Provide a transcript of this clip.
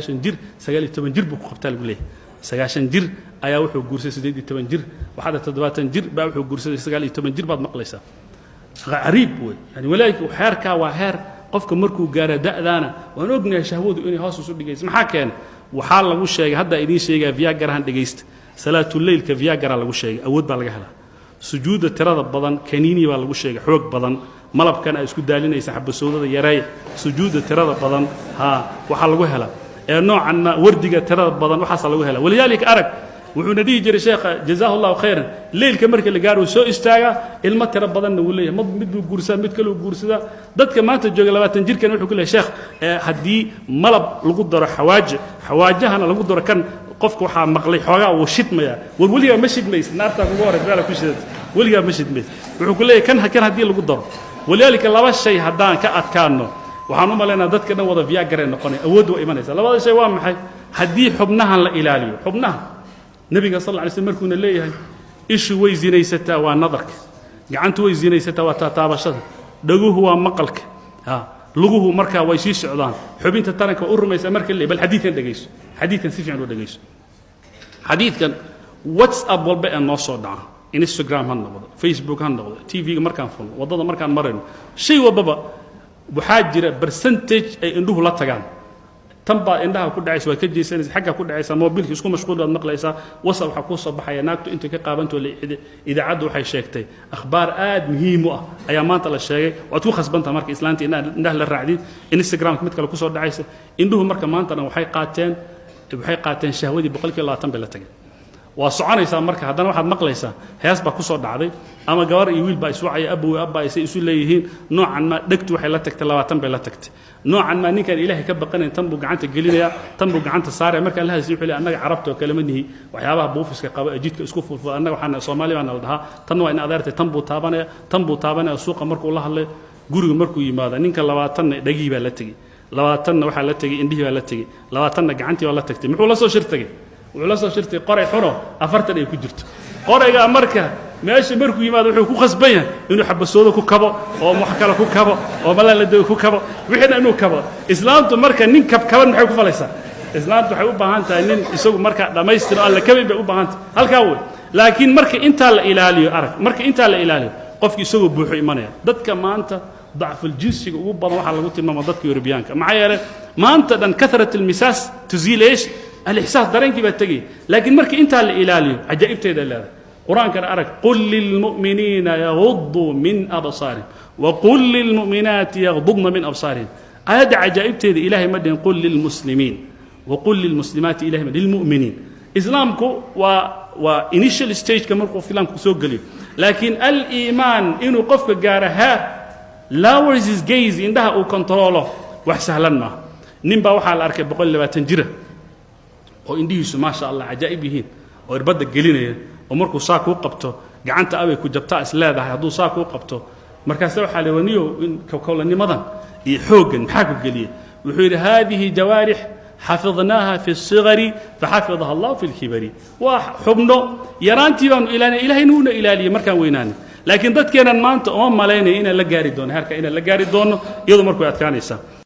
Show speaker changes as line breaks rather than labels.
جير سجال التمن جير بقبتال قليه سجاشن جير أيا وحو جورس سديد التمن جير وحدا تدباتن جير بقى وحو جورس سجال التمن جير بعد مقلسة غريب يعني ولاك وحركة وحر قفك مركو جارة دأنا ونقني شهود إني هاسو سود جيس ما كان وحال لو شيء هذا إني شيء فيا جرهن جيست صلاة الليل كفيا جرى لو شيء أود بالجهلة سجود التراد بدن كنيني بالجو شيء حوق بدن ملب كان اسكت دالين يسحب السودة يراي سجود التراد بدن ها وحال جهلة نوعا ما وردقة ترى بدن وحصل وهلا ولذلك أرك وحندي جري شيخ جزاه الله خيرا ليل كمرك اللي قالوا سو استاجا المتر بدن ولا مد جورسان مد كله جورسدا ضد كمان تجوا لبات تنجير كانوا يقول له شيخ هدي ملب لقدر حواجهنا لقدر كان قفك وحا مقلي حوجا وشيت ميا والولي مشيت ميس نارتا كبار بالك وشيت ولي مشيت ميس ويقول له كان هدي لقدر ولذلك الله الشيء هدان كأتكانه waxaan u maleynaa dadka dhan wada viagra noqonay awood u imanaysa labada shay waa maxay hadii xubnaha la ilaaliyo xubnaha nabiga sallallahu alayhi wasallam markuu leeyahay ishu way zinaysataa waa nadarka gacantu way zinaysataa waa taabashada dhaguhu waa maqalka luguhu marka way sii socdaan xubinta taranka u rumaysa marka bal xadiidkan dhageyso xadiidkan si fiican u dhageyso xadiidkan whatsapp walba aan noo soo dhaca instagram han noqdo facebook han noqdo tv markaan fulo wadada markaan marayno shay walba وحاجر برسنتج أي إنه لا تجان تنبأ إنها كل عيس وكذي سنة حاجة كل عيس موبيل يسكون مشغول بالنقل عيسى وصل حكوا صباح يناكتو أنت كقابنتو إذا عدوا حي شيكتي أخبار مهمة أيامات الله الشيء وتوخس بنت مارك إسلامتي إنه للرعدين إنستغرام كمثل كلو كسر عيس إنه مارك مانتنا وحي قاتين شهودي بقولك الله تنبأ لا تجان وصعنا يسا مركه هذا واحد مقليسا هياس با كسو دحداي اما غبار يويل با اسوعي ابو ابا يسي اسو ليهين نوعا ما دغتو waxay la tagtay 20 bay la tagtay نوعا ما ninkan ilaahay ka baqanay tanbu gacanta gelinaya tanbu gacanta saare marka la haysay xilli anaga carabto kalamanihi waxyaabaha buufiska qaba jidka isku fulful anaga waxana Soomaali baan wadaha tan waa in adeertay tanbu taabanaya suuqa markuu la hadlay guriga markuu yimaado ninka 20 dhagii baa la tagay 20 waxa la tagay indhihi baa la tagay 20 gacantii waa la tagtay muxuu la soo shirtay ولا soo shirtay qoray xuno afartan ay ku jirto qorayga marka meesha markuu yimaado wuxuu ku qasbaya inuu xabasoodo ku kabo oo wax kale ku kabo oo malaalada ku kabo wixina inuu kabo islaamtu marka nin kabkaban maxay ku falaysaa islaamtu waxay u baahan tahay nin isagu marka dhameystiro alla kabay bay u baahan tahay halka way laakiin marka inta la ilaaliyo arag marka inta la ilaaliyo qofki isagu buuxo imanaya dadka maanta ضعف الجنسي وبضل waxa lagu tilmaamo dadka Europeanka maxay yeelay maanta dan kathrat المساس تزيل ايش الإحساس درنكي بتجي لكن مركي أنت الإلالي عجائب تيدا لا قرآن كان أرك قل للمؤمنين يغضوا من أبصارهم وقل للمؤمنات يغضضن من أبصارهم هذا عجائب تيدا إلهي مدين قل للمسلمين وقل للمسلمات إلهي مدين للمؤمنين إسلامكو initial stage كمركو فيلامكو سوقلي لكن الإيمان إنه قفك جارها lowers his gaze عندها أو كنتروله وحسهلنا نبى وحال أركب بقول لي بتنجره oo indhihiisu ma sha Allah ajaa'ib yihiin oo irbada gelinaya oo markuu saak u qabto gacanta abay ku jabtaa isleedahay haduu saak u qabto markaas waxa la waniyo in kowlanimadan iyo xoogan maxaa ku geliyay wuxuu yiri haadihi jawaarih حفظناها في الصغر فحفظها الله في الكبر وحبنا يرانتي بان ilaahay nuuna ilaaliye markaan weynaanay laakiin dadkeenan maanta oo maleynay in la gaari doono harka in la gaari doono iyadoo markuu adkaanaysa